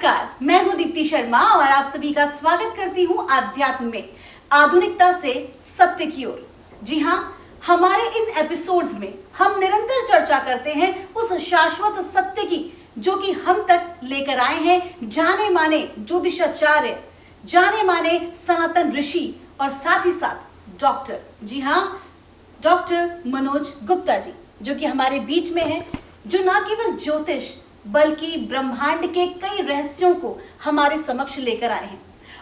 नमस्कार, मैं हूं दीप्ति शर्मा और आप सभी का स्वागत करती हूं आध्यात्म में आधुनिकता से सत्य की ओर। जी हां, हमारे इन एपिसोड्स में हम निरंतर चर्चा करते हैं उस शाश्वत सत्य की जो कि हम तक लेकर आए हैं जाने माने ज्योतिषाचार्य, जाने माने सनातन ऋषि और साथ ही साथ डॉक्टर, जी हां, डॉक्टर मनोज गुप्ता जी, जो कि हमारे बीच में है, जो ना केवल ज्योतिष बल्कि ब्रह्मांड के कई रहस्यों को हमारे समक्ष लेकर आए हैं।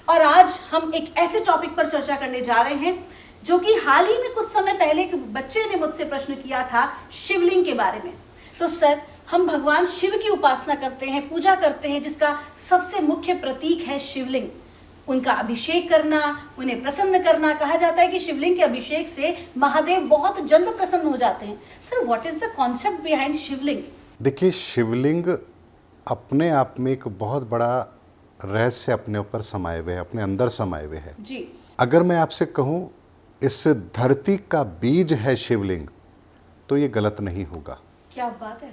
और आज हम एक ऐसे टॉपिक पर चर्चा करने जा रहे हैं जो कि हाल ही में कुछ समय पहले एक बच्चे ने मुझसे प्रश्न किया था शिवलिंग के बारे में। तो सर, हम भगवान शिव की उपासना करते हैं, पूजा करते हैं, जिसका सबसे मुख्य प्रतीक है शिवलिंग। उनका अभिषेक करना, उन्हें प्रसन्न करना, कहा जाता है कि शिवलिंग के अभिषेक से महादेव बहुत जल्द प्रसन्न हो जाते हैं। Sir, what is the concept behind Shivling? देखिए, शिवलिंग अपने आप में एक बहुत बड़ा रहस्य अपने ऊपर समाये हुए है, अपने अंदर समाये हुए है जी। अगर मैं आपसे कहूँ इस धरती का बीज है शिवलिंग, तो ये गलत नहीं होगा। क्या बात है।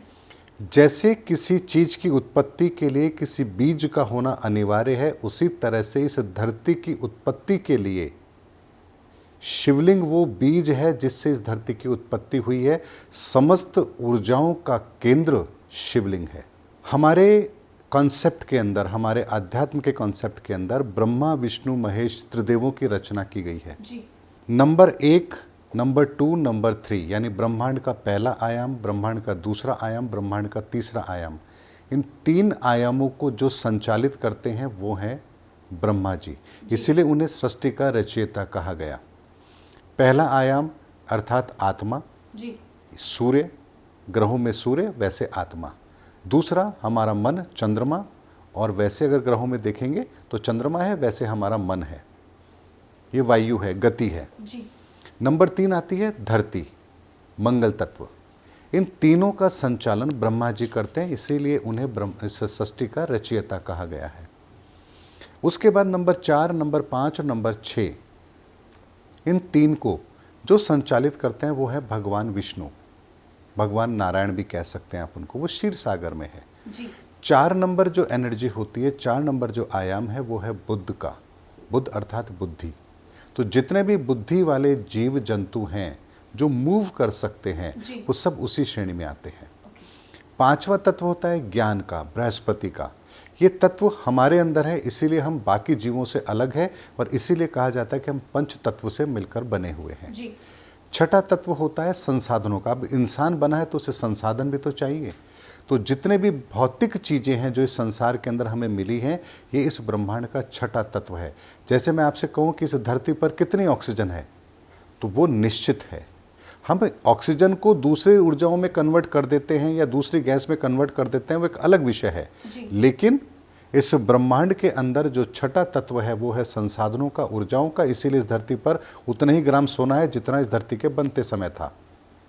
जैसे किसी चीज की उत्पत्ति के लिए किसी बीज का होना अनिवार्य है, उसी तरह से इस धरती की उत्पत्ति के लिए शिवलिंग वो बीज है जिससे इस धरती की उत्पत्ति हुई है। समस्त ऊर्जाओं का केंद्र शिवलिंग है। हमारे कॉन्सेप्ट के अंदर, हमारे अध्यात्म के कॉन्सेप्ट के अंदर ब्रह्मा विष्णु महेश त्रिदेवों की रचना की गई है जी। नंबर 1, नंबर 2, नंबर 3, यानी ब्रह्मांड का पहला आयाम, ब्रह्मांड का दूसरा आयाम, ब्रह्मांड का तीसरा आयाम। इन 3 आयामों को जो संचालित करते हैं वो हैं ब्रह्मा जी। इसीलिए उन्हें सृष्टि का रचयिता कहा गया। पहला आयाम अर्थात आत्मा जी। सूर्य, ग्रहों में सूर्य वैसे आत्मा। दूसरा हमारा मन चंद्रमा, और वैसे अगर ग्रहों में देखेंगे तो चंद्रमा है, वैसे हमारा मन है, ये वायु है, गति है जी। नंबर 3 आती है धरती, मंगल तत्व। इन तीनों का संचालन ब्रह्मा जी करते हैं, इसीलिए उन्हें इस सृष्टि का रचयिता कहा गया है। उसके बाद नंबर 4, नंबर 5 और नंबर 6, इन 3 को जो संचालित करते हैं वो है भगवान विष्णु, भगवान नारायण भी कह सकते हैं आप उनको, वो क्षीर सागर में है जी। 4 नंबर जो एनर्जी होती है, 4 नंबर जो आयाम है वो है बुद्ध का, बुद्ध अर्थात बुद्धि। तो जितने भी बुद्धि वाले जीव जंतु हैं जो मूव कर सकते हैं वो सब उसी श्रेणी में आते हैं। 5वां तत्व होता है ज्ञान का, बृहस्पति का। ये तत्व हमारे अंदर है, इसीलिए हम बाकी जीवों से अलग है और इसीलिए कहा जाता है कि हम पंच तत्व से मिलकर बने हुए हैं। 6ठा तत्व होता है संसाधनों का। अब इंसान बना है तो उसे संसाधन भी तो चाहिए। तो जितने भी भौतिक चीज़ें हैं जो इस संसार के अंदर हमें मिली हैं, ये इस ब्रह्मांड का 6ठा तत्व है। जैसे मैं आपसे कहूँ कि इस धरती पर कितनी ऑक्सीजन है, तो वो निश्चित है। हम ऑक्सीजन को दूसरी ऊर्जाओं में कन्वर्ट कर देते हैं या दूसरी गैस में कन्वर्ट कर देते हैं, वो एक अलग विषय है। लेकिन इस ब्रह्मांड के अंदर जो 6ठा तत्व है वो है संसाधनों का, ऊर्जाओं का। इसीलिए इस धरती पर उतने ही ग्राम सोना है जितना इस धरती के बनते समय था,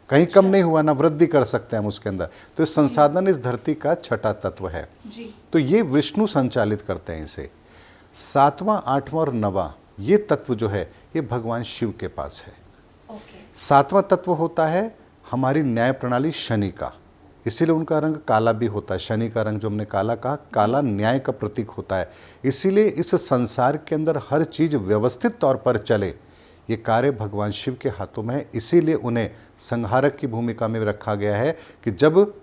कहीं कम नहीं हुआ, ना वृद्धि कर सकते हैं हम उसके अंदर। तो इस संसाधन इस धरती का 6ठा तत्व है जी। तो ये विष्णु संचालित करते हैं इसे। 7वां, 8वां और 9वां ये तत्व जो है ये भगवान शिव के पास है। 7वां तत्व होता है हमारी न्याय प्रणाली शनि का, इसीलिए उनका रंग काला भी होता है। शनि का रंग जो हमने काला कहा, काला न्याय का प्रतीक होता है। इसीलिए इस संसार के अंदर हर चीज व्यवस्थित तौर पर चले, ये कार्य भगवान शिव के हाथों में है। इसीलिए उन्हें संहारक की भूमिका में रखा गया है कि जब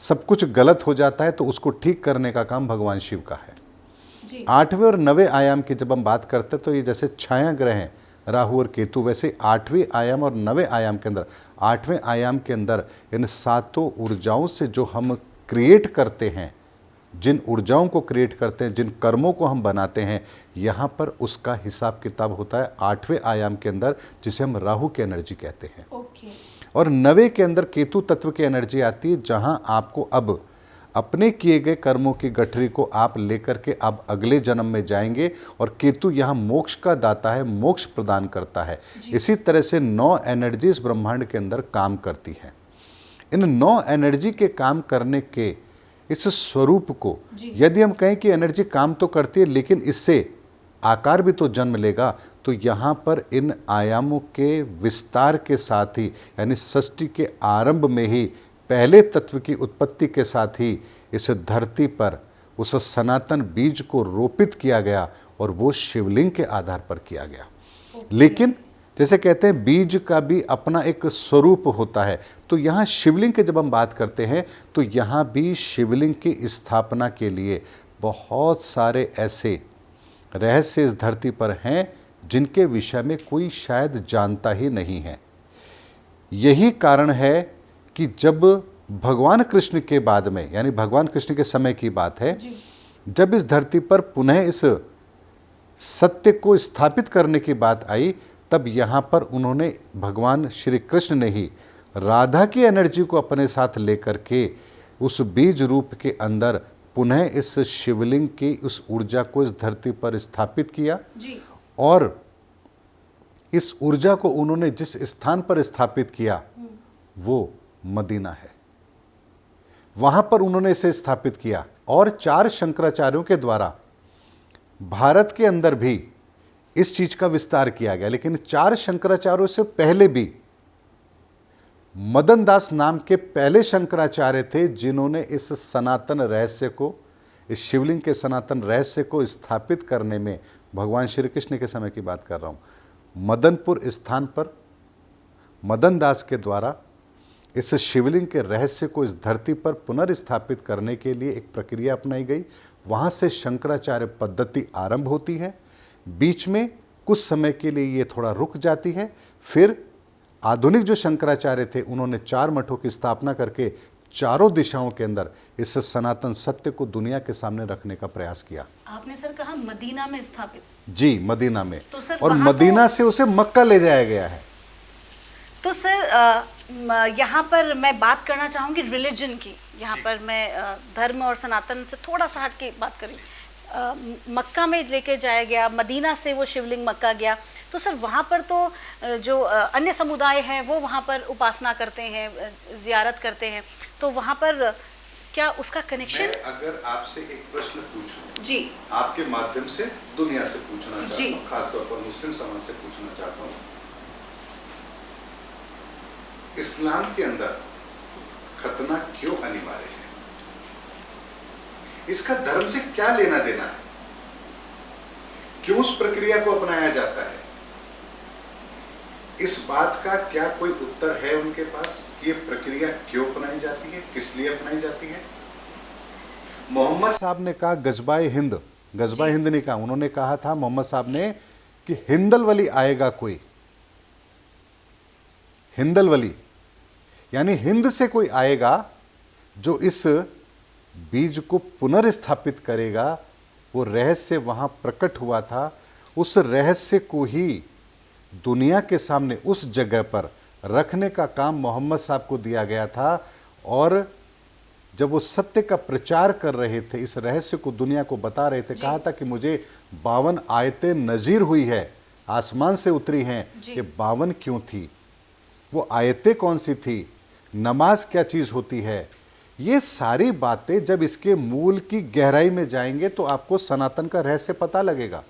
सब कुछ गलत हो जाता है तो उसको ठीक करने का काम भगवान शिव का है। 8वें और 9वें आयाम की जब हम बात करते हैं तो ये जैसे छाया ग्रह हैं राहु और केतु, वैसे 8वें आयाम और 9वें आयाम के अंदर, 8वें आयाम के अंदर इन 7 ऊर्जाओं से जो हम क्रिएट करते हैं, जिन ऊर्जाओं को क्रिएट करते हैं, जिन कर्मों को हम बनाते हैं, यहाँ पर उसका हिसाब किताब होता है 8वें आयाम के अंदर, जिसे हम राहु की एनर्जी कहते हैं। और 9वें के अंदर केतु तत्व की एनर्जी आती है, जहाँ आपको अब अपने किए गए कर्मों की गठरी को आप लेकर के आप अगले जन्म में जाएंगे। और केतु यहाँ मोक्ष का दाता है, मोक्ष प्रदान करता है। इसी तरह से 9 एनर्जी इस ब्रह्मांड के अंदर काम करती है। इन 9 एनर्जी के काम करने के इस स्वरूप को यदि हम कहें कि एनर्जी काम तो करती है लेकिन इससे आकार भी तो जन्म लेगा, तो यहाँ पर इन आयामों के विस्तार के साथ ही, यानी सृष्टि के आरंभ में ही, पहले तत्व की उत्पत्ति के साथ ही इस धरती पर उस सनातन बीज को रोपित किया गया और वो शिवलिंग के आधार पर किया गया। लेकिन जैसे कहते हैं बीज का भी अपना एक स्वरूप होता है, तो यहाँ शिवलिंग की जब हम बात करते हैं तो यहाँ भी शिवलिंग की स्थापना के लिए बहुत सारे ऐसे रहस्य इस धरती पर हैं जिनके विषय में कोई शायद जानता ही नहीं है। यही कारण है कि जब भगवान कृष्ण के बाद में, यानी भगवान कृष्ण के समय की बात है, जब इस धरती पर पुनः इस सत्य को स्थापित करने की बात आई, तब यहाँ पर उन्होंने, भगवान श्री कृष्ण ने ही राधा की एनर्जी को अपने साथ लेकर के उस बीज रूप के अंदर पुनः इस शिवलिंग की उस ऊर्जा को इस धरती पर स्थापित किया जी। और इस ऊर्जा को उन्होंने जिस स्थान पर स्थापित किया वो मदीना है, वहां पर उन्होंने इसे स्थापित किया। और 4 शंकराचार्यों के द्वारा भारत के अंदर भी इस चीज का विस्तार किया गया। लेकिन 4 शंकराचार्यों से पहले भी मदन दास नाम के पहले शंकराचार्य थे जिन्होंने इस सनातन रहस्य को, इस शिवलिंग के सनातन रहस्य को स्थापित करने में, भगवान श्री कृष्ण के समय की बात कर रहा हूं, मदनपुर स्थान पर मदन दास के द्वारा इस शिवलिंग के रहस्य को इस धरती पर पुनर्स्थापित करने के लिए एक प्रक्रिया अपनाई गई। वहाँ से शंकराचार्य पद्धति आरंभ होती है, बीच में कुछ समय के लिए ये थोड़ा रुक जाती है, फिर आधुनिक जो शंकराचार्य थे उन्होंने 4 मठों की स्थापना करके चारों दिशाओं के अंदर इस सनातन सत्य को दुनिया के सामने रखने का प्रयास किया। आपने सर कहा मदीना में स्थापित? जी, मदीना में। तो सर और मदीना से उसे मक्का ले जाया गया है। तो सर यहाँ पर मैं बात करना चाहूँगी रिलीजन की। यहाँ पर मैं धर्म और सनातन से थोड़ा सा हट के बात करी। मक्का में लेके जाया गया, मदीना से वो शिवलिंग मक्का गया, तो सर वहाँ पर तो जो अन्य समुदाय हैं वो वहाँ पर उपासना करते हैं, जियारत करते हैं, तो वहाँ पर क्या उसका कनेक्शन? अगर आपसे एक प्रश्न पूछूं जी, आपके माध्यम से दुनिया से पूछना चाहता जी, हूं, खासतौर पर मुस्लिम समाज से पूछना चाहता हूं, इस्लाम के अंदर खतना क्यों अनिवार्य है? इसका धर्म से क्या लेना देना है? क्यों उस प्रक्रिया को अपनाया जाता है? इस बात का क्या कोई उत्तर है उनके पास कि ये प्रक्रिया क्यों अपनाई जाती है, किस लिए अपनाई जाती है? मोहम्मद साहब ने कहा गजबाए हिंद, गजबाए हिंद नहीं कहा, उन्होंने कहा था मोहम्मद साहब ने कि हिंदल वली आएगा कोई, हिंदल वली यानी हिंद से कोई आएगा जो इस बीज को पुनर्स्थापित करेगा। वो रहस्य वहां प्रकट हुआ था, उस रहस्य को ही दुनिया के सामने उस जगह पर रखने का काम मोहम्मद साहब को दिया गया था। और जब वो सत्य का प्रचार कर रहे थे, इस रहस्य को दुनिया को बता रहे थे, कहा था कि मुझे 52 आयतें नजीर हुई है, आसमान से उतरी हैं। ये 52 क्यों थी, वो आयतें कौन सी थी, नमाज क्या चीज होती है, ये सारी बातें जब इसके मूल की गहराई में जाएंगे तो आपको सनातन का रहस्य पता लगेगा।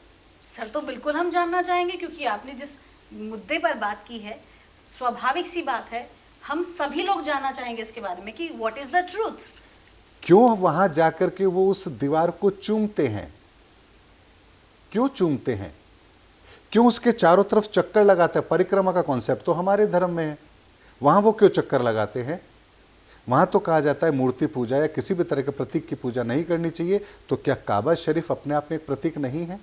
सर तो बिल्कुल हम जानना चाहेंगे, क्योंकि आपने जिस मुद्दे पर बात की है, स्वाभाविक सी बात है, हम सभी लोग जानना चाहेंगे इसके बारे में कि व्हाट इज द ट्रूथ। क्यों वहां जाकर के वो उस दीवार को चूमते हैं, क्यों चूमते हैं, क्यों उसके चारों तरफ चक्कर लगाते हैं? परिक्रमा का कॉन्सेप्ट तो हमारे धर्म में है, वहां वो क्यों चक्कर लगाते हैं? वहां तो कहा जाता है मूर्ति पूजा या किसी भी तरह के प्रतीक की पूजा नहीं करनी चाहिए, तो क्या काबा शरीफ अपने आप में एक प्रतीक नहीं है?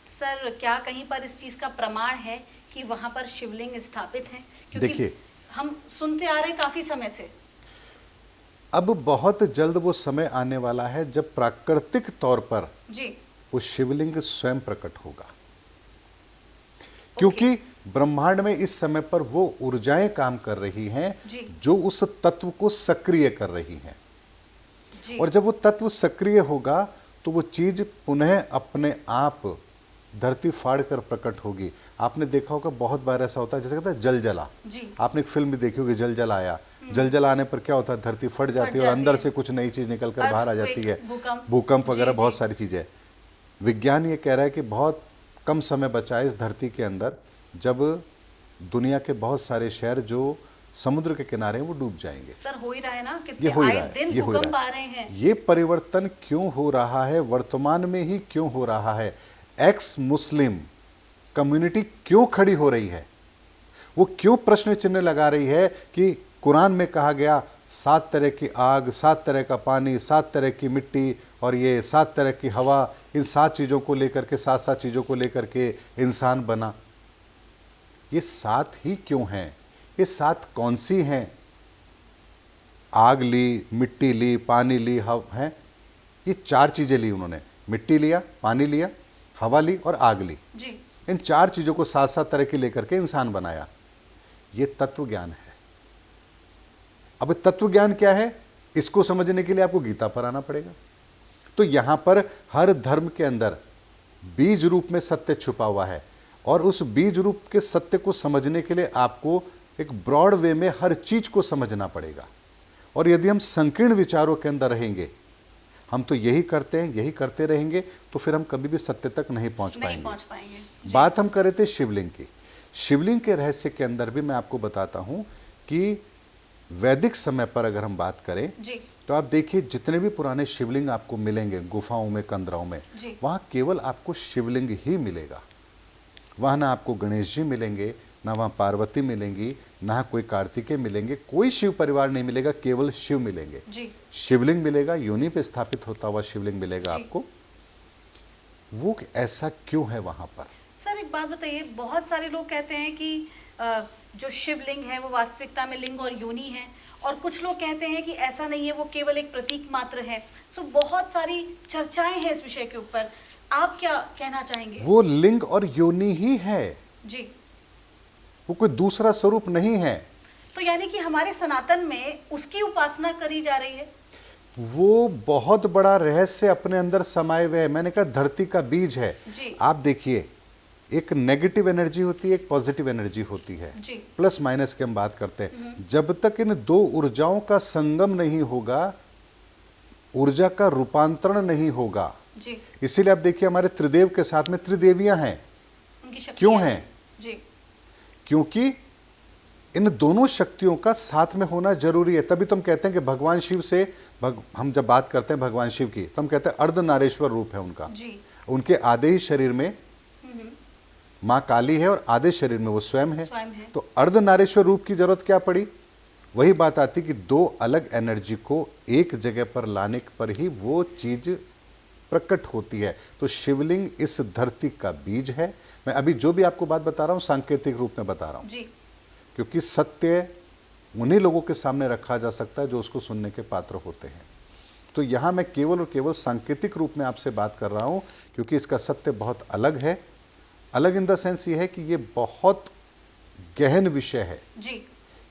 सर क्या कहीं पर इस चीज का प्रमाण है कि वहां पर शिवलिंग स्थापित है? क्योंकि देखिए, हम सुनते आ रहे हैं काफी समय से। अब बहुत जल्द वो समय आने वाला है जब प्राकृतिक तौर पर जी, वो शिवलिंग स्वयं प्रकट होगा, क्योंकि ब्रह्मांड में इस समय पर वो ऊर्जाएं काम कर रही हैं जो उस तत्व को सक्रिय कर रही हैं। जी। और जब वो तत्व सक्रिय होगा तो वो चीज पुनः अपने आप धरती फाड़ कर प्रकट होगी। आपने देखा होगा बहुत बार ऐसा होता है, जैसे कहते हैं जल जला, आपने एक फिल्म भी देखी होगी, जल जल आया, जल जल आने पर क्या होता है, धरती फट जाती है और अंदर से कुछ नई चीज निकल कर बाहर आ जाती है, भूकंप वगैरह बहुत सारी चीजें। विज्ञान ये कह रहा है कि बहुत कम समय बचा है इस धरती के अंदर, जब दुनिया के बहुत सारे शहर जो समुद्र के किनारे वो डूब जाएंगे। सर हो ही रहा है ना, ये कितने हो ही आए रहा है, दिन ये हो ही भूकंप रहा आ है। रहे हैं। ये परिवर्तन क्यों हो रहा है, वर्तमान में ही क्यों हो रहा है, एक्स मुस्लिम कम्युनिटी क्यों खड़ी हो रही है, वो क्यों प्रश्न चिन्ह लगा रही है कि कुरान में कहा गया 7 तरह की आग, 7 तरह का पानी, 7 तरह की मिट्टी और ये 7 तरह की हवा, इन 7 चीज़ों को लेकर के 7 चीज़ों को लेकर के इंसान बना। ये 7 ही क्यों हैं, ये 7 कौन सी हैं? आग ली, मिट्टी ली, पानी ली, हवा है, ये 4 चीज़ें ली उन्होंने, मिट्टी लिया, पानी लिया, हवा ली और आग ली जी। इन 4 चीज़ों को 7 तरह की लेकर के इंसान बनाया। ये तत्व ज्ञान है। अब तत्व ज्ञान क्या है, इसको समझने के लिए आपको गीता पर आना पड़ेगा। तो यहां पर हर धर्म के अंदर बीज रूप में सत्य छुपा हुआ है और उस बीज रूप के सत्य को समझने के लिए आपको एक ब्रॉड वे में हर चीज को समझना पड़ेगा। और यदि हम संकीर्ण विचारों के अंदर रहेंगे, हम तो यही करते हैं, यही करते रहेंगे, तो फिर हम कभी भी सत्य तक नहीं पहुंच पाएंगे। बात हम कर रहे थे शिवलिंग की। शिवलिंग के रहस्य के अंदर भी मैं आपको बताता हूं कि वैदिक समय पर अगर हम बात करें जी। तो आप देखिए जितने भी पुराने शिवलिंग आपको मिलेंगे गुफाओं में, कंदराओं में, वहां केवल आपको शिवलिंग ही मिलेगा। वहां ना आपको गणेश जी मिलेंगे, ना वहां पार्वती मिलेंगी, ना कोई कार्तिकेय मिलेंगे, कोई शिव परिवार नहीं मिलेगा, केवल शिव मिलेंगे जी। शिवलिंग मिलेगा, योनि पे स्थापित होता हुआ शिवलिंग मिलेगा आपको। वो ऐसा क्यों है वहां पर? सर एक बात बताइए, बहुत सारे लोग कहते हैं कि जो शिवलिंग है वो वास्तविकता में लिंग और योनि है, और कुछ लोग कहते हैं कि ऐसा नहीं है, वो केवल एक प्रतीक मात्र है। सो बहुत सारी चर्चाएं हैं इस विषय के ऊपर, आप क्या कहना चाहेंगे? वो लिंग और योनि ही है जी, वो कोई दूसरा स्वरूप नहीं है। तो यानी कि हमारे सनातन में उसकी उपासना करी जा रही है। वो बहुत बड़ा रहस्य अपने अंदर समाये हुए है। मैंने कहा धरती का बीज है जी। आप देखिए, एक नेगेटिव एनर्जी होती है, एक पॉजिटिव एनर्जी होती है जी। प्लस माइनस की हम बात करते हैं। जब तक इन दो ऊर्जाओं का संगम नहीं होगा, ऊर्जा का रूपांतरण नहीं होगा जी। इसीलिए आप देखिए हमारे त्रिदेव के साथ में त्रिदेवियां हैं। क्यों हैं जी? क्योंकि इन दोनों शक्तियों का साथ में होना जरूरी है। तभी तो हम कहते हैं कि भगवान शिव से हम जब बात करते हैं भगवान शिव की, तो हम कहते हैं अर्धनारेश्वर रूप है उनका जी। उनके आधे ही शरीर में माँ काली है और आधे शरीर में वो स्वयं है। तो अर्धनारेश्वर रूप की जरूरत क्या पड़ी? वही बात आती कि दो अलग एनर्जी को एक जगह पर लाने पर ही वो चीज प्रकट होती है। तो शिवलिंग इस धरती का बीज है। मैं अभी जो भी आपको बात बता रहा हूं सांकेतिक रूप में बता रहा हूं जी। क्योंकि सत्य उन्हीं लोगों के सामने रखा जा सकता है जो उसको सुनने के पात्र होते हैं। तो यहां मैं केवल और केवल सांकेतिक रूप में आपसे बात कर रहा हूं, क्योंकि इसका सत्य बहुत अलग है। अलग इन द सेंस ये है कि ये बहुत गहन विषय है जी।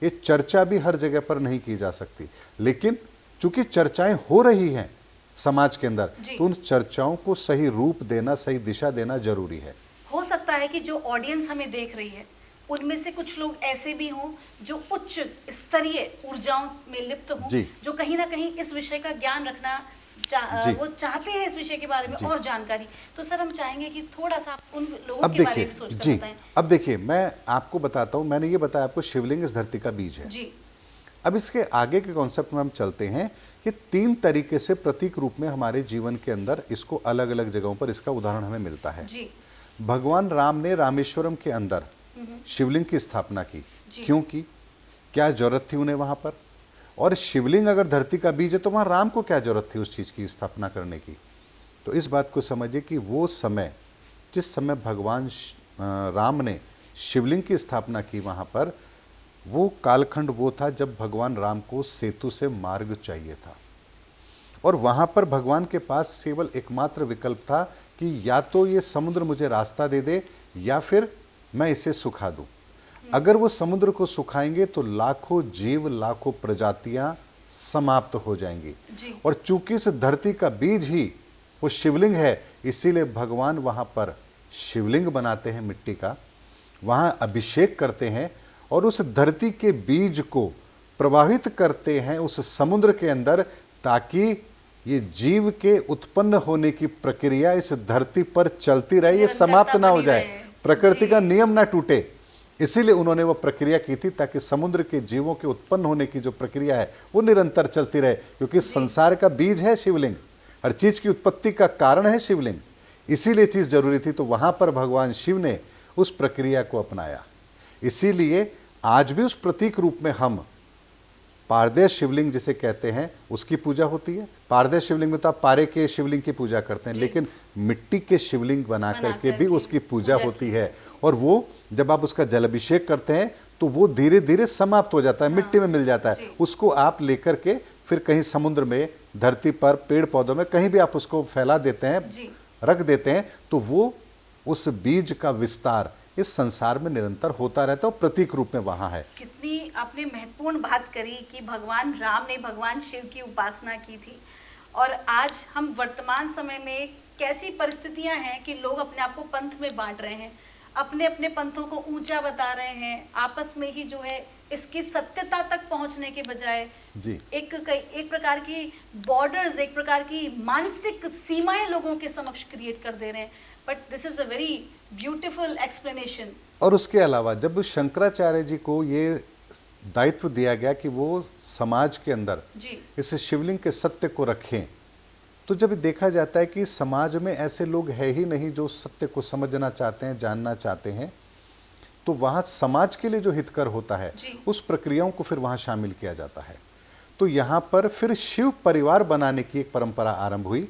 ये चर्चा भी हर जगह पर नहीं की जा सकती, लेकिन चूंकि चर्चाएं हो रही हैं समाज के अंदर, तो उन चर्चाओं को सही रूप देना, सही दिशा देना जरूरी है। हो सकता है कि जो ऑडियंस हमें देख रही है उनमें से कुछ लोग ऐसे भी हों जो उच्च स्तरीय ऊर्जाओं में लिप्त हों, जो कहीं ना कहीं इस विषय का ज्ञान रखना वो चाहते हैं, इस विषय के बारे में और जानकारी। तो सर हम चाहेंगे कि थोड़ा सा उन लोगों के बारे में सोचकर बताएं। अब देखिए मैं आपको बताता हूं, मैंने ये बताया आपको शिवलिंग इस धरती का बीज है जी। अब इसके आगे के कॉन्सेप्ट में हम चलते हैं कि 3 तरीके से प्रतीक रूप में हमारे जीवन के अंदर इसको अलग अलग जगहों पर इसका उदाहरण हमें मिलता है जी। भगवान राम ने रामेश्वरम के अंदर शिवलिंग की स्थापना की। क्यों की? क्या जरूरत थी उन्हें वहां पर? और शिवलिंग अगर धरती का बीज है तो वहां राम को क्या जरूरत थी उस चीज की स्थापना करने की? तो इस बात को समझिए कि वो समय, जिस समय भगवान राम ने शिवलिंग की स्थापना की, वहां पर वो कालखंड वो था जब भगवान राम को सेतु से मार्ग चाहिए था। और वहां पर भगवान के पास केवल एकमात्र विकल्प था कि या तो ये समुद्र मुझे रास्ता दे दे या फिर मैं इसे सुखा दूं। अगर वो समुद्र को सुखाएंगे तो लाखों जीव, लाखों प्रजातियां समाप्त हो जाएंगी। और चूंकि इस धरती का बीज ही वो शिवलिंग है, इसीलिए भगवान वहां पर शिवलिंग बनाते हैं मिट्टी का, वहां अभिषेक करते हैं और उस धरती के बीज को प्रवाहित करते हैं उस समुद्र के अंदर, ताकि ये जीव के उत्पन्न होने की प्रक्रिया इस धरती पर चलती रहे, ये समाप्त ना हो जाए, प्रकृति का नियम ना टूटे। इसीलिए उन्होंने वो प्रक्रिया की थी ताकि समुद्र के जीवों के उत्पन्न होने की जो प्रक्रिया है वो निरंतर चलती रहे, क्योंकि संसार का बीज है शिवलिंग, हर चीज की उत्पत्ति का कारण है शिवलिंग, इसीलिए चीज जरूरी थी। तो वहां पर भगवान शिव ने उस प्रक्रिया को अपनाया। इसीलिए आज भी उस प्रतीक रूप में हम पारदेश शिवलिंग जिसे कहते हैं उसकी पूजा होती है। पारदेश शिवलिंग में तो आप पारे के शिवलिंग की पूजा करते हैं, लेकिन मिट्टी के शिवलिंग बना करके भी उसकी पूजा होती है। और वो जब आप उसका जल अभिषेक करते हैं तो वो धीरे धीरे समाप्त हो जाता है, मिट्टी में मिल जाता है। उसको आप लेकर के फिर कहीं समुद्र में, धरती पर, पेड़ पौधों में, कहीं भी आप उसको फैला देते हैं, रख देते हैं, तो वो उस बीज का विस्तार इस संसार में निरंतर होता रहता है और प्रतीक रूप में वहां है। कितनी आपने महत्वपूर्ण बात करी कि भगवान राम ने भगवान शिव की उपासना की थी, और आज हम वर्तमान समय में कैसी परिस्थितियां हैं कि लोग अपने आप को पंथ में बांट रहे हैं, अपने अपने पंथों को ऊंचा बता रहे हैं, आपस में ही जो है इसकी सत्यता तक पहुंचने के बजाय जी एक प्रकार की बॉर्डर्स, एक प्रकार की मानसिक सीमाएं लोगों के समक्ष क्रिएट कर दे रहे हैं। But this is a very beautiful explanation. और उसके अलावा जब शंकराचार्य जी को ये दायित्व दिया गया कि वो समाज के अंदर इस शिवलिंग के सत्य को रखें, तो जब देखा जाता है कि समाज में ऐसे लोग है ही नहीं जो सत्य को समझना चाहते हैं, जानना चाहते हैं, तो वहाँ समाज के लिए जो हितकर होता है उस प्रक्रियाओं को फिर वहाँ शामिल किया जाता है। तो यहाँ पर फिर शिव परिवार बनाने की एक परंपरा आरंभ हुई,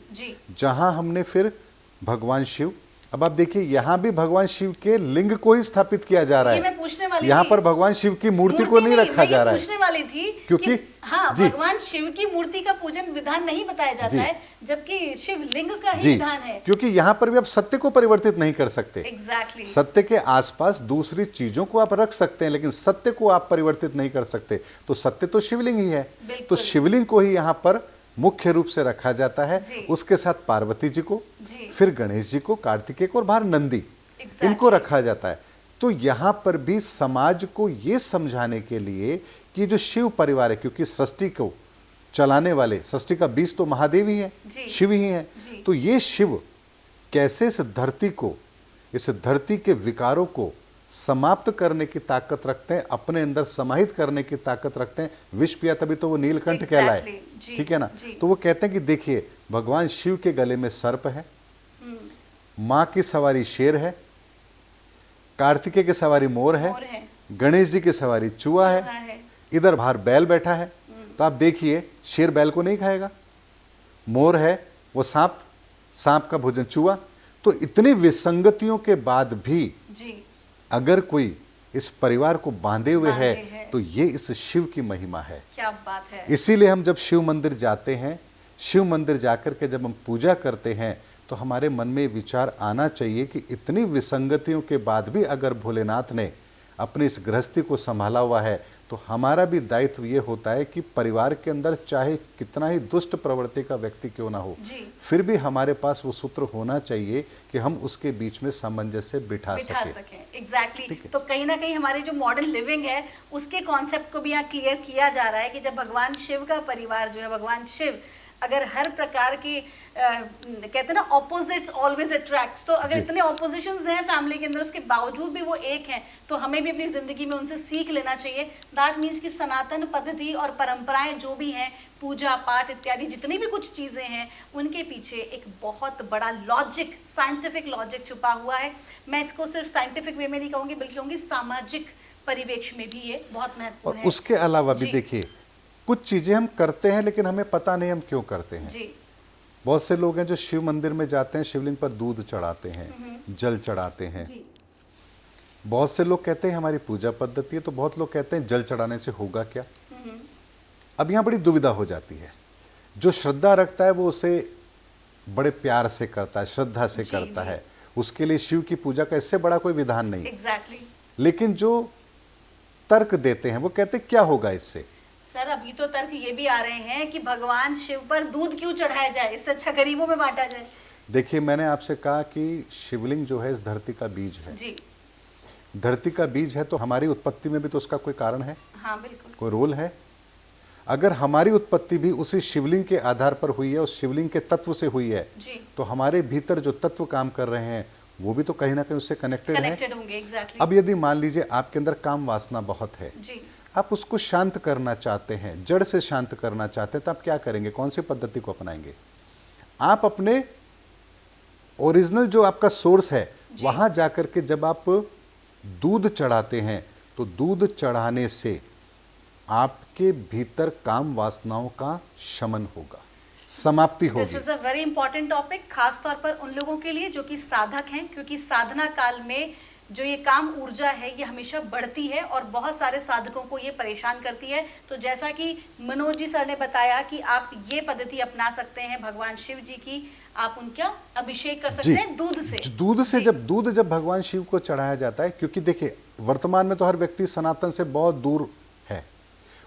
जहाँ हमने फिर भगवान शिव, अब आप देखिए यहाँ भी भगवान शिव के लिंग को ही स्थापित किया जा रहा है। यहाँ पर भगवान शिव की मूर्ति को नहीं रखा जा रहा है। पूछने वाली थी क्योंकि हाँ, भगवान शिव की मूर्ति का पूजन विधान नहीं बताया जाता है, जबकि शिव लिंग का ही विधान है। क्योंकि यहाँ पर भी आप सत्य को परिवर्तित नहीं कर सकते। Exactly. सत्य के आसपास दूसरी चीजों को आप रख सकते हैं, लेकिन सत्य को आप परिवर्तित नहीं कर सकते। तो सत्य तो शिवलिंग ही है, तो शिवलिंग को ही यहाँ पर मुख्य रूप से रखा जाता है। उसके साथ पार्वती जी को, फिर गणेश जी को, कार्तिकेय को और बाहर नंदी, इनको रखा जाता है। तो यहाँ पर भी समाज को ये समझाने के लिए कि जो शिव परिवार है, क्योंकि सृष्टि को चलाने वाले, सृष्टि का बीज तो महादेव ही है, शिव ही है, तो ये शिव कैसे इस धरती को, इस धरती के विकारों को समाप्त करने की ताकत रखते हैं, अपने अंदर समाहित करने की ताकत रखते हैं। विष पिया तभी तो वो नीलकंठ कहलाए, ठीक है ना। तो वो कहते हैं कि देखिए भगवान शिव के गले में सर्प है, माँ की सवारी शेर है, कार्तिकेय की सवारी मोर है, गणेश जी की सवारी चूहा है, इधर बाहर बैल बैठा है। तो आप देखिए शेर बैल को नहीं खाएगा, मोर है वो सांप, सांप का भोजन चूहा। तो इतनी विसंगतियों के बाद भी अगर कोई इस परिवार को बांधे हुए है तो ये इस शिव की महिमा है। क्या बात है। इसीलिए हम जब शिव मंदिर जाते हैं, शिव मंदिर जाकर के जब हम पूजा करते हैं, तो हमारे मन में विचार आना चाहिए कि इतनी विसंगतियों के बाद भी अगर भोलेनाथ ने अपनी इस गृहस्थी को संभाला हुआ है, तो हमारा भी दायित्व ये होता है कि परिवार के अंदर चाहे कितना ही दुष्ट प्रवृत्ति का व्यक्ति क्यों ना हो, फिर भी हमारे पास वो सूत्र होना चाहिए कि हम उसके बीच में सामंजस्य बिठा सकें। एग्जैक्टली। तो कहीं ना कहीं हमारी जो मॉडर्न लिविंग है उसके कॉन्सेप्ट को भी यहाँ क्लियर किया जा रहा है कि जब भगवान शिव का परिवार जो है, भगवान शिव अगर हर प्रकार की कहते हैं ना ऑपोजिट्स ऑलवेज अट्रैक्ट्स, तो अगर इतने ऑपोजिशंस हैं फैमिली के अंदर, उसके बावजूद भी वो एक हैं, तो हमें भी अपनी जिंदगी में उनसे सीख लेना चाहिए। दैट मीन्स कि सनातन पद्धति और परंपराएं जो भी हैं, पूजा पाठ इत्यादि जितनी भी कुछ चीज़ें हैं, उनके पीछे एक बहुत बड़ा लॉजिक, साइंटिफिक लॉजिक छुपा हुआ है। मैं इसको सिर्फ साइंटिफिक वे में नहीं कहूँगी, बल्कि कहूँगी सामाजिक परिवेश में भी ये बहुत महत्वपूर्ण है। उसके अलावा भी देखिए कुछ चीजें हम करते हैं लेकिन हमें पता नहीं हम क्यों करते हैं। बहुत से लोग हैं जो शिव मंदिर में जाते हैं, शिवलिंग पर दूध चढ़ाते हैं, जल चढ़ाते हैं। बहुत से लोग कहते हैं हमारी पूजा पद्धति है, तो बहुत लोग कहते हैं जल चढ़ाने से होगा क्या। अब यहाँ बड़ी दुविधा हो जाती है। जो श्रद्धा रखता है वो उसे बड़े प्यार से करता है, श्रद्धा से करता है, उसके लिए शिव की पूजा का इससे बड़ा कोई विधान नहीं। लेकिन जो तर्क देते हैं वो कहते हैं क्या होगा इससे। सर अभी तो तर्क ये भी आ रहे हैं कि भगवान शिव पर दूध क्यों चढ़ाया जाए, इससे अच्छा गरीबों में बांटा जाए। देखिए मैंने आपसे कहा कि शिवलिंग जो है इस धरती का बीज है। धरती का बीज है तो हमारी उत्पत्ति में भी तो उसका कोई कारण है। हाँ बिल्कुल, कोई रोल है। अगर हमारी उत्पत्ति भी उसी शिवलिंग के आधार पर हुई है, उस शिवलिंग के तत्व से हुई है, तो हमारे भीतर जो तत्व काम कर रहे हैं वो भी तो कहीं ना कहीं उससे कनेक्टेड है। कनेक्टेड होंगे, एग्जैक्टली। अब यदि मान लीजिए आपके अंदर काम वासना बहुत है, जी, आप उसको शांत करना चाहते हैं, जड़ से शांत करना चाहते हैं, तो आप क्या करेंगे, कौन सी पद्धति को अपनाएंगे? आप अपने ओरिजिनल जो आपका सोर्स है जी। वहां जाकर के जब आप दूध चढ़ाते हैं, तो दूध चढ़ाने से आपके भीतर काम वासनाओं का शमन होगा, समाप्ति दिस होगी। Is a very important topic, खास तौर पर उन लोगों के लिए जो कि साधक हैं, क्योंकि साधना काल में जो ये काम ऊर्जा है ये हमेशा बढ़ती है और बहुत सारे साधकों को ये परेशान करती है। तो जैसा कि मनोज जी सर ने बताया कि आप ये पद्धति अपना सकते हैं भगवान शिव जी की, आप उनका अभिषेक कर सकते हैं दूध से। दूध से जी। जब भगवान शिव को चढ़ाया जाता है, क्योंकि देखिए वर्तमान में तो हर व्यक्ति सनातन से बहुत दूर है,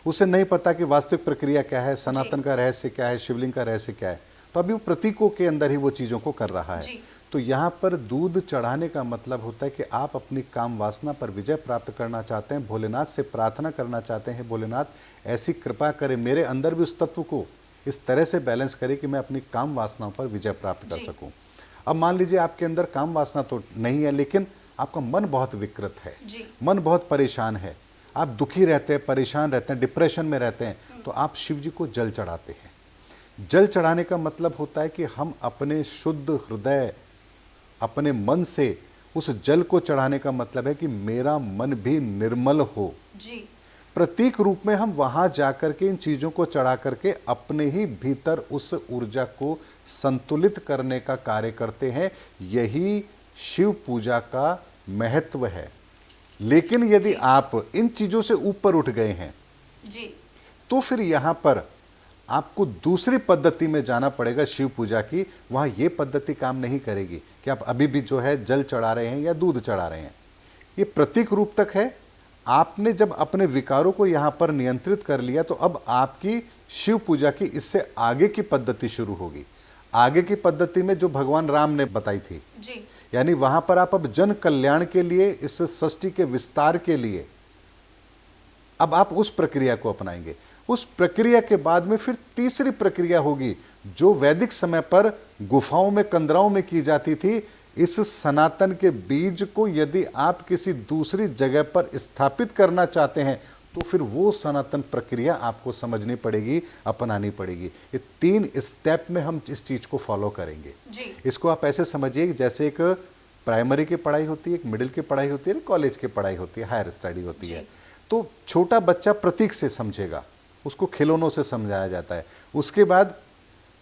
उसे नहीं पता कि वास्तविक प्रक्रिया क्या है, सनातन का रहस्य क्या है, शिवलिंग का रहस्य क्या है, तो अभी वो प्रतीकों के अंदर ही वो चीजों को कर रहा है। जी। तो यहाँ पर दूध चढ़ाने का मतलब होता है कि आप अपनी काम वासना पर विजय प्राप्त करना चाहते हैं, भोलेनाथ से प्रार्थना करना चाहते हैं, भोलेनाथ ऐसी कृपा करे मेरे अंदर भी उस तत्व को इस तरह से बैलेंस करे कि मैं अपनी काम वासनाओं पर विजय प्राप्त कर जी। सकूं। अब मान लीजिए आपके अंदर काम वासना तो नहीं है, लेकिन आपका मन बहुत विकृत है, जी। मन बहुत परेशान है, आप दुखी रहते हैं, परेशान रहते हैं, डिप्रेशन में रहते हैं, तो आप शिव जी को जल चढ़ाते हैं। जल चढ़ाने का मतलब होता है कि हम अपने शुद्ध हृदय, अपने मन से उस जल को चढ़ाने का मतलब है कि मेरा मन भी निर्मल हो। जी। प्रतीक रूप में हम वहां जाकर के इन चीजों को चढ़ा करके अपने ही भीतर उस ऊर्जा को संतुलित करने का कार्य करते हैं। यही शिव पूजा का महत्व है। लेकिन यदि आप इन चीजों से ऊपर उठ गए हैं जी। तो फिर यहां पर आपको दूसरी पद्धति में जाना पड़ेगा शिव पूजा की। वहां ये पद्धति काम नहीं करेगी कि आप अभी भी जो है जल चढ़ा रहे हैं या दूध चढ़ा रहे हैं। ये प्रतीक रूप तक है। आपने जब अपने विकारों को यहां पर नियंत्रित कर लिया तो अब आपकी शिव पूजा की इससे आगे की पद्धति शुरू होगी। आगे की पद्धति में जो भगवान राम ने बताई थी, जी। यानी वहां पर आप अब जन कल्याण के लिए, इस सृष्टि के विस्तार के लिए अब आप उस प्रक्रिया को अपनाएंगे। उस प्रक्रिया के बाद में फिर तीसरी प्रक्रिया होगी जो वैदिक समय पर गुफाओं में, कंदराओं में की जाती थी। इस सनातन के बीज को यदि आप किसी दूसरी जगह पर स्थापित करना चाहते हैं तो फिर वो सनातन प्रक्रिया आपको समझनी पड़ेगी, अपनानी पड़ेगी। ये 3 स्टेप में हम इस चीज को फॉलो करेंगे। जी। इसको आप ऐसे समझिए जैसे एक प्राइमरी की पढ़ाई होती है, एक मिडिल की पढ़ाई होती है, कॉलेज की पढ़ाई होती है, हायर स्टडी होती है। तो छोटा बच्चा प्रतीक से समझेगा, उसको खिलौनों से समझाया जाता है। उसके बाद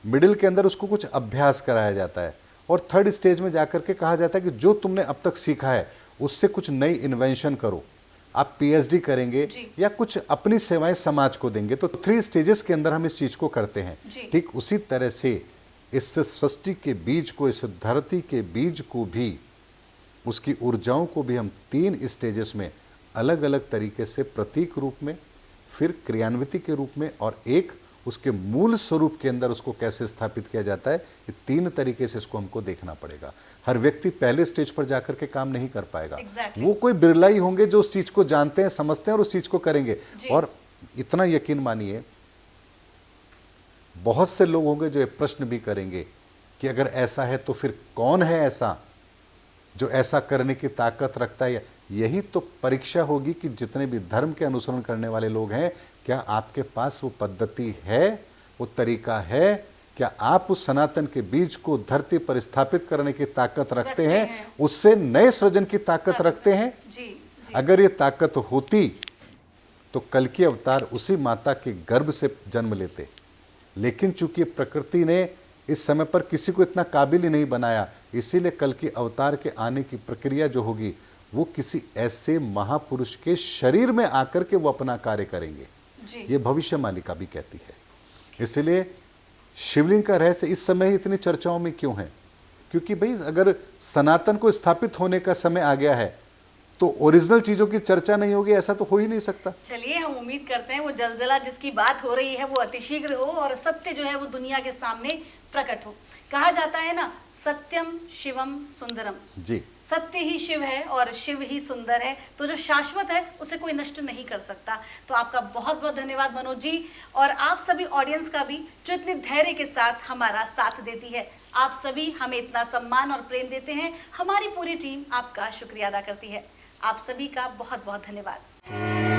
मिडिल के अंदर उसको कुछ अभ्यास कराया जाता है और थर्ड स्टेज में जाकर के कहा जाता है कि जो तुमने अब तक सीखा है उससे कुछ नई इन्वेंशन करो। आप पीएचडी करेंगे या कुछ अपनी सेवाएं समाज को देंगे। तो 3 स्टेजेस के अंदर हम इस चीज को करते हैं। ठीक उसी तरह से इस सृष्टि के बीज को, इस धरती के बीज को भी, उसकी ऊर्जाओं को भी हम 3 स्टेजेस में अलग अलग तरीके से प्रतीक रूप में, फिर क्रियान्विति के रूप में और एक उसके मूल स्वरूप के अंदर उसको कैसे स्थापित किया जाता है, ये 3 तरीके से इसको हमको देखना पड़ेगा। हर व्यक्ति पहले स्टेज पर जाकर के काम नहीं कर पाएगा। वो कोई बिरला ही होंगे जो उस चीज को जानते हैं, समझते हैं और उस चीज को करेंगे। और इतना यकीन मानिए, बहुत से लोग होंगे जो ये प्रश्न भी करेंगे कि अगर ऐसा है तो फिर कौन है ऐसा जो ऐसा करने की ताकत रखता है। यही तो परीक्षा होगी कि जितने भी धर्म के अनुसरण करने वाले लोग हैं, क्या आपके पास वो पद्धति है, वो तरीका है, क्या आप उस सनातन के बीज को धरती पर स्थापित करने की ताकत रखते हैं, उससे नए सृजन की ताकत रखते हैं। अगर ये ताकत होती तो कल की अवतार उसी माता के गर्भ से जन्म लेते। लेकिन चूंकि प्रकृति ने इस समय पर किसी को इतना काबिल ही नहीं बनाया, इसीलिए कल की अवतार के आने की प्रक्रिया जो होगी वो किसी ऐसे महापुरुष के शरीर में आकर के वो अपना कार्य करेंगे। ये भविष्य मालिका भी कहती है। इसलिए शिवलिंग का रहस्य इस समय इतनी चर्चाओं में क्यों है? क्योंकि भाई अगर सनातन को स्थापित होने का समय आ गया है तो ओरिजिनल चीजों की चर्चा नहीं होगी, ऐसा तो हो ही नहीं सकता। चलिए, हम उम्मीद करते हैं वो जलजला जिसकी बात हो रही है वो अतिशीघ्र हो और सत्य जो है वो दुनिया के सामने प्रकट हो। कहा जाता है ना, सत्यम शिवम सुंदरम। जी, सत्य ही शिव है और शिव ही सुंदर है। तो जो शाश्वत है उसे कोई नष्ट नहीं कर सकता। तो आपका बहुत बहुत धन्यवाद मनोज जी, और आप सभी ऑडियंस का भी जो इतने धैर्य के साथ हमारा साथ देती है। आप सभी हमें इतना सम्मान और प्रेम देते हैं। हमारी पूरी टीम आपका शुक्रिया अदा करती है। आप सभी का बहुत बहुत धन्यवाद।